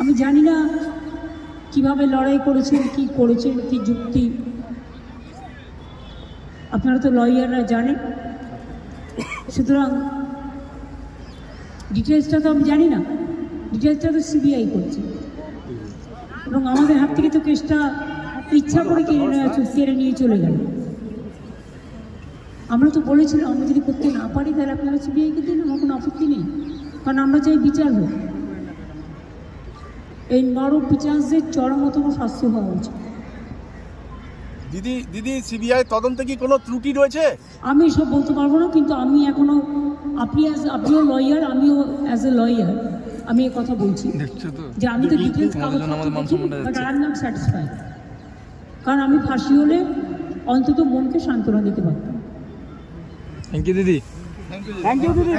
আমি জানি না কিভাবে লড়াই করেছেন, কি করেছেন, কি যুক্তি, আপনারা তো লয়াররা জানেন। সুতরাং ডিটেলসটা তো আমি জানি না, ডিটেলসটা তো সিবিআই করছে, এবং আমাদের হাত থেকে তো কেসটা ইচ্ছা করে কেড়ে নিয়ে চলে গেল। আমরা তো বলেছিলাম আমরা যদি করতে না পারি তাহলে আপনারা সিবিআইকে দিন, আমার কোনো আপত্তি নেই, কারণ আমরা চাই বিচার হোক। এই নরপিচাসদের চরমতম শাস্তি হওয়া উচিত। দিদি সিবিআই তদন্তে কি কোনো ত্রুটি রয়েছে? আমি সব বলতে পারবো না, কিন্তু আমি এখনো আপনিও লয়ার, আমিও অ্যাজ এ লয়ার আমি এ কথা বলছি যে আমি তো details but I am not satisfied, কারণ আমি ফাঁসি হলে অন্তত মনকে সান্ত্বনা দিতে পারতাম। থ্যাংক ইউ দিদি। থ্যাংক ইউ দিদি।